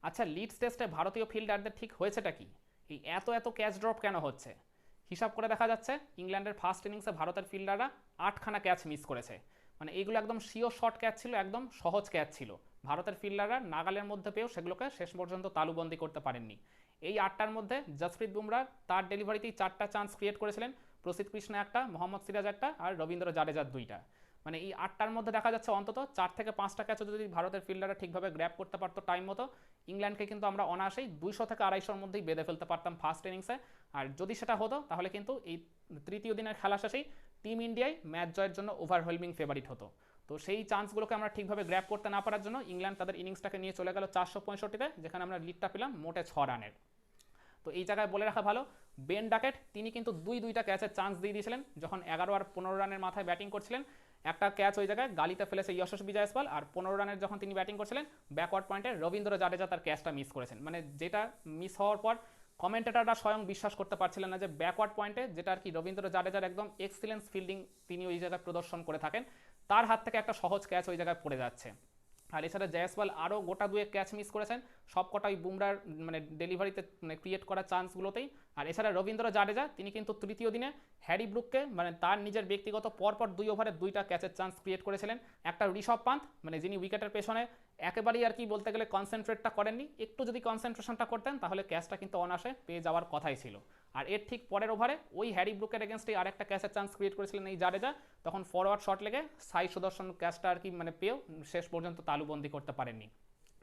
আচ্ছা, লিডস টেস্টে ভারতীয় ফিল্ডারদের ঠিক হয়েছেটা কি? এই এত এত ক্যাচ ড্রপ কেন হচ্ছে? হিসাব করে দেখা যাচ্ছে ইংল্যান্ডের ফার্স্ট ইনিংসে ভারতের ফিল্ডাররা 8খানা ক্যাচ মিস করেছে। মানে এইগুলো একদম শিওর শর্ট ক্যাচ ছিল, একদম সহজ ক্যাচ ছিল। ভারতের ফিল্ডাররা নাগালের মধ্যে পেয়েও সেগুলোকে শেষ পর্যন্ত তালুবন্দি করতে পারেননি। এই 8টার মধ্যে জসপ্রীত বুমরা তার ডেলিভারিতেই 4টা চান্স ক্রিয়েট করেছিলেন। প্রসিদ্ধ কৃষ্ণ একটা, মোহাম্মদ সিরাজ একটা, আর রবীন্দ্র জাডেজার 2টা। মানে এই 8টার মধ্যে দেখা যাচ্ছে অন্তত 4 থেকে 5টা ক্যাচও যদি ভারতের ফিল্ডাররা ঠিকভাবে গ্র্যাব করতে পারতো টাইম মতো, ইংল্যান্ডকে কিন্তু আমরা অনায়াসেই 200 থেকে 250-র মধ্যেই বেঁধে ফেলতে পারতাম ফার্স্ট ইনিংসে। আর যদি সেটা হতো তাহলে কিন্তু এই তৃতীয় দিনের খেলা শেষেই টিম ইন্ডিয়ায় ম্যাচ জয়ের জন্য ওভারওয়েলমিং ফেভারিট হতো। তো সেই চান্সগুলোকে আমরা ঠিকভাবে গ্র্যাব করতে না পারার জন্য ইংল্যান্ড তাদের ইনিংসটাকে নিয়ে চলে গেল 465-তে, যেখানে আমরা লিডটা পেলাম মোটে 6 রানের। তো এই জায়গায় বলে রাখা ভালো, বেন ডাকেট তিনি কিন্তু দুইটা ক্যাচের চান্স দিয়ে দিয়েছিলেন যখন 11 আর 15 রানের মাথায় ব্যাটিং করছিলেন। একটা ক্যাচ ওই জায়গায় গালিতে ফেলেছে যশস্বী জয়সওয়াল, আর 15 রানের যখন তিনি ব্যাটিং করছিলেন ব্যাকওয়ার্ড পয়েন্টে রবীন্দ্র জাডেজা তার ক্যাচটা মিস করেছেন। মানে যেটা মিস হওয়ার পর কমেন্টেটাররা স্বয়ং বিশ্বাস করতে পারছিলেন না যে ব্যাকওয়ার্ড পয়েন্টে, যেটা আর কি রবীন্দ্র জাডেজার একদম এক্সিলেন্স ফিল্ডিং তিনি ওই জায়গায় প্রদর্শন করে থাকেন, তার হাত থেকে একটা সহজ ক্যাচ ওই জায়গায় পড়ে যাচ্ছে। আর এছাড়া জয়সওয়াল আরও গোটা দুয়েক ক্যাচ মিস করেছেন, সব কটাই বুমরার মানে ডেলিভারিতে মানে ক্রিয়েট করা চান্সগুলোতেই। আর এছাড়া রবীন্দ্র জাডেজা তিনি কিন্তু তৃতীয় দিনে হ্যারি ব্রুককে মানে তার নিজের ব্যক্তিগত পরপর 2 ওভারে 2টা ক্যাচের চান্স ক্রিয়েট করেছিলেন। একটা ঋষভ পান্থ মানে যিনি উইকেটের পেছনে একেবারেই আর কি বলতে গেলে কনসেন্ট্রেটটা করেননি, একটু যদি কনসেন্ট্রেশনটা করতেন তাহলে ক্যাচটা কিন্তু অনায়াসে পেয়ে যাওয়ার কথাই ছিল। আর এর ঠিক পরের ওভারে ওই হ্যারি ব্রুকের এগেনস্টে আরেকটা ক্যাচের চান্স ক্রিয়েট করেছিলেন এই জাডেজা, তখন ফরওয়ার্ড শট লেগে সাই সুদর্শন ক্যাচটা আর কি মানে পেয়েও শেষ পর্যন্ত তালুবন্দি করতে পারেননি।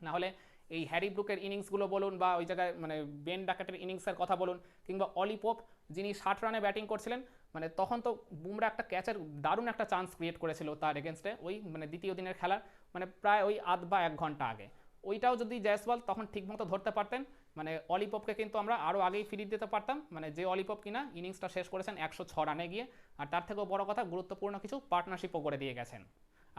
নাহলে এই হ্যারি ব্রুকের ইনিংসগুলো বলুন বা ওই জায়গায় মানে বেন ডাকেটের ইনিংসের কথা বলুন, কিংবা অলি পোপ যিনি 60 রানে ব্যাটিং করছিলেন, মানে তখন তো বুমরা একটা ক্যাচের দারুণ একটা চান্স ক্রিয়েট করেছিল তার এগেনস্টে ওই মানে দ্বিতীয় দিনের খেলার মানে প্রায় ওই আধ বা 1 ঘন্টা আগে। ওইটাও যদি জয়সওয়াল তখন ঠিকমতো ধরতে পারতেন, মানে অলিপপকে কিন্তু আমরা আরও আগেই ফিরিয়ে দিতে পারতাম, মানে যে অলিপপ কিনা ইনিংসটা শেষ করেছেন 106 রানে গিয়ে। আর তার থেকেও বড় কথা, গুরুত্বপূর্ণ কিছু পার্টনারশিপও করে দিয়ে গেছেন।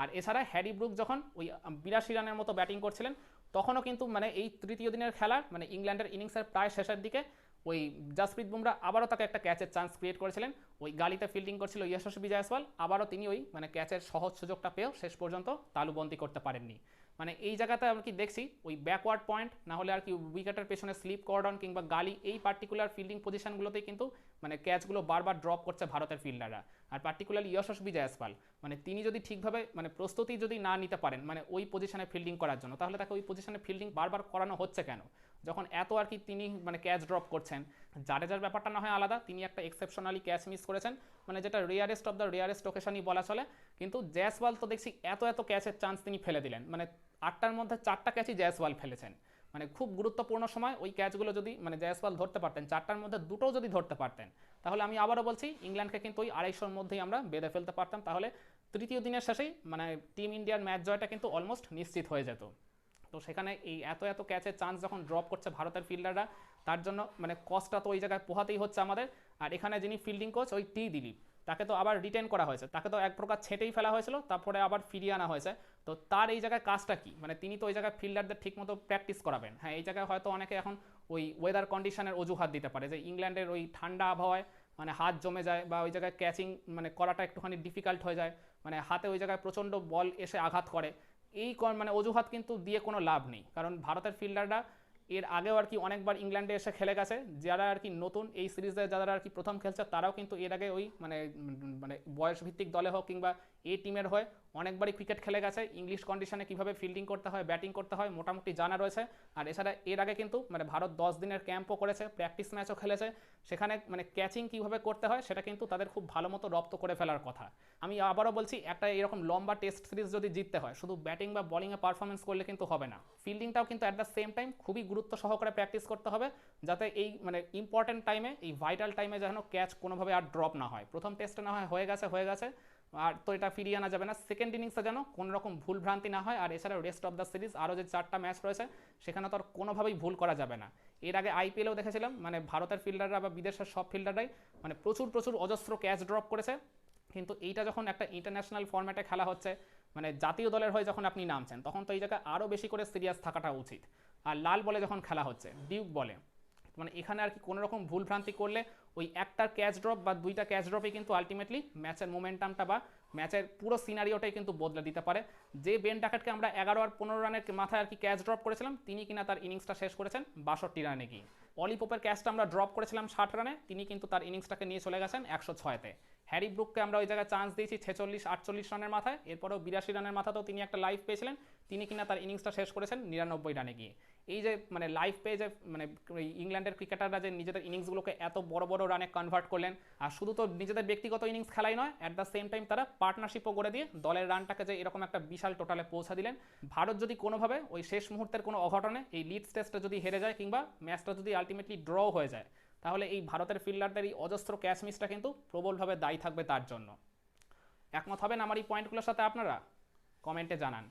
আর এছাড়া হ্যারি ব্রুক যখন ওই 82 রানের মতো ব্যাটিং করছিলেন, তখনও কিন্তু মানে এই তৃতীয় দিনের খেলার মানে ইংল্যান্ডের ইনিংসের প্রায় শেষের দিকে ওই জসপ্রীত বুমরা আবারও তাকে একটা ক্যাচের চান্স ক্রিয়েট করেছিলেন। ওই গালিতে ফিল্ডিং করছিল যশস্বী জয়সওয়াল, আবারও তিনি ওই মানে ক্যাচের সহজ সুযোগটা পেয়েও শেষ পর্যন্ত তালুবন্দি করতে পারেননি। মানে এই জায়গাতে আর কি দেখছি ওই ব্যাকওয়ার্ড পয়েন্ট না হলে আর কি উইকেটের পেছনে স্লিপ কর্ডন কিংবা গালি, এই পার্টিকুলার ফিল্ডিং পজিশনগুলোতেই কিন্তু মানে ক্যাচগুলো বারবার ড্রপ করছে ভারতের ফিল্ডাররা। আর পার্টিকুলারলি যশস্বী জয়সওয়াল মানে তিনি যদি ঠিকভাবে মানে প্রস্তুতি যদি না নিতে পারেন মানে ওই পজিশনে ফিল্ডিং করার জন্য, তাহলে তাকে ওই পজিশনে ফিল্ডিং বারবার করানো হচ্ছে কেন যখন এত আর কি তিনি মানে ক্যাচ ড্রপ করছেন। জাডেজার ব্যাপারটা না হয় আলাদা, তিনি একটা এক্সেপশনালি ক্যাচ মিস করেছেন, মানে যেটা রেয়ারেস্ট অফ দ্য রেয়ারেস্ট ওকেশনই বলা চলে। কিন্তু জয়সওয়াল তো দেখছি এত এত ক্যাচের চান্স তিনি ফেলে দিলেন, মানে 8টার মধ্যে 4টা ক্যাচই জয়সওয়াল ফেলেছেন। মানে খুব গুরুত্বপূর্ণ সময় ওই ক্যাচগুলো যদি মানে জয়সওয়াল ধরতে পারতেন, 4টার মধ্যে 2টোও যদি ধরতে পারতেন, তাহলে আমি আবারও বলছি ইংল্যান্ডকে কিন্তু ওই 250-র মধ্যেই আমরা বেঁধে ফেলতে পারতাম। তাহলে তৃতীয় দিনের শেষেই মানে টিম ইন্ডিয়ার ম্যাচ জয়টা কিন্তু অলমোস্ট নিশ্চিত হয়ে যেত। তো সেখানে এই এত এত ক্যাচের চান্স যখন ড্রপ করছে ভারতের ফিল্ডাররা, তার জন্য মানে কস্টটা তো ওই জায়গায় পোহাতেই হচ্ছে আমাদের। আর এখানে যিনি ফিল্ডিং কোচ ওই দিলীপ, তাকে তো আবার রিটেন করা হয়েছে, তাকে তো এক প্রকার ছেঁটেই ফেলা হয়েছিল, তারপরে আবার ফিরিয়ে আনা হয়েছে। তো তার এই জায়গায় কাজটা কি, মানে তিনি তো ওই জায়গায় ফিল্ডারদের ঠিকমতো প্র্যাকটিস করাবেন। হ্যাঁ, এই জায়গায় হয়তো অনেকে এখন ওই ওয়েদার কন্ডিশনের অজুহাত দিতে পারে যে ইংল্যান্ডের ওই ঠান্ডা আবহাওয়ায় মানে হাত জমে যায় বা ওই জায়গায় ক্যাচিং মানে করাটা একটুখানি ডিফিকাল্ট হয়ে যায়, মানে হাতে ওই জায়গায় প্রচণ্ড বল এসে আঘাত করে। এই মানে অজুহাত কিন্তু দিয়ে কোনো লাভ নেই, কারণ ভারতের ফিল্ডাররা এর আগেও আর কি অনেকবার ইংল্যান্ডে এসে খেলে গেছে। যারা আর কি নতুন এই সিরিজে যারা আর কি প্রথম খেলছে, তারাও কিন্তু এর আগে ওই মানে মানে বয়সভিত্তিক দলে হোক কিংবা এই টিমের হয়ে অনেকবারই ক্রিকেট খেলে গেছে, ইংলিশ কন্ডিশনে কীভাবে ফিল্ডিং করতে হয় ব্যাটিং করতে হয় মোটামুটি জানা রয়েছে। আর এছাড়া এর আগে কিন্তু মানে ভারত 10 দিনের ক্যাম্পও করেছে, প্র্যাকটিস ম্যাচও খেলেছে, সেখানে মানে ক্যাচিং কীভাবে করতে হয় সেটা কিন্তু তাদের খুব ভালো মতো রপ্ত করে ফেলার কথা। আমি আবারও বলছি, একটা এরকম লম্বা টেস্ট সিরিজ যদি জিততে হয় শুধু ব্যাটিং বা বলিংয়ে পারফরমেন্স করলে কিন্তু হবে না, ফিল্ডিংটাও কিন্তু অ্যাট দ্য সেম টাইম খুবই গুরুত্ব সহকারে প্র্যাকটিস করতে হবে, যাতে এই মানে ইম্পর্টেন্ট টাইমে এই ভাইটাল টাইমে যেন ক্যাচ কোনোভাবে আর ড্রপ না হয়। প্রথম টেস্টে না হয় হয়ে গেছে আর তো এটা ফিরিয়ে আনা যাবে না, সেকেন্ড ইনিংসে যেন কোনো রকম ভুল ভ্রান্তি না হয়। আর এছাড়া রেস্ট অফ দ্য সিরিজ আরও যে 4টা ম্যাচ রয়েছে সেখানে তো আর কোনোভাবেই ভুল করা যাবে না। এর আগে আইপিএলেও দেখেছিলাম মানে ভারতের ফিল্ডাররা বা বিদেশের সব ফিল্ডাররাই মানে প্রচুর অজস্র ক্যাচ ড্রপ করেছে, কিন্তু এইটা যখন একটা ইন্টারন্যাশনাল ফরম্যাটে খেলা হচ্ছে মানে জাতীয় দলের হয়ে যখন আপনি নামছেন, তখন তো এই জায়গায় আরও বেশি করে সিরিয়াস থাকাটা উচিত। আর লাল বলে যখন খেলা হচ্ছে ডিউক বলে, মানে এখানে আর কি কোনো রকম ভুল ভ্রান্তি করলে ওই একটা ক্যাচ ড্রপ বা 2টা ক্যাচ ড্রপে কিন্তু আলটিমেটলি ম্যাচের মোমেন্টামটা বা ম্যাচের পুরো সিনারিওটাই কিন্তু বদলে দিতে পারে। যে বেন ডাকেটকে আমরা 11 আর 15 রানের মাথায় আর কি ক্যাচ ড্রপ করেছিলাম, তিনি কিনা তার ইনিংসটা শেষ করেছেন 62 রানে গিয়ে। অলি পোপের ক্যাচটা আমরা ড্রপ করেছিলাম 60 রানে, তিনি কিন্তু তার ইনিংসটাকে নিয়ে চলে গেছেন 106-তে। হ্যারি ব্রুককে আমরা ওই জায়গায় চান্স দিয়েছি 46-48 রানের মাথায়, এরপরেও 82 রানের মাথাতেও তিনি একটা লাইফ পেয়েছিলেন, তিনি কিনা তার ইনিংসটা শেষ করেছেন 99 রানে গিয়ে। এই যে মানে লাইফ পেয়ে যে মানে ইংল্যান্ডের ক্রিকেটাররা যে নিজেদের ইনিংসগুলোকে এত বড় বড় রানে কনভার্ট করলেন, আর শুধু তো নিজেদের ব্যক্তিগত ইনিংস খেলাই নয়, অ্যাট দ্য সেম টাইম তারা পার্টনারশিপও করে দিয়ে দলের রানটাকে যে এরকম একটা বিশাল টোটালে পৌঁছা দিলেন। ভারত যদি কোনোভাবে ওই শেষ মুহূর্তের কোনো অঘটনে এই লিডস টেস্টটা যদি হেরে যায় কিংবা ম্যাচটা যদি আলটিমেটলি ড্র হয়ে যায়, তাহলে এই ভারতের ফিল্ডারদের এই অজস্র ক্যাচ মিসটা কিন্তু প্রবলভাবে দায়ী থাকবে তার জন্য। একমত হবেন আমার এই পয়েন্টগুলোর সাথে আপনারা? কমেন্টে জানান।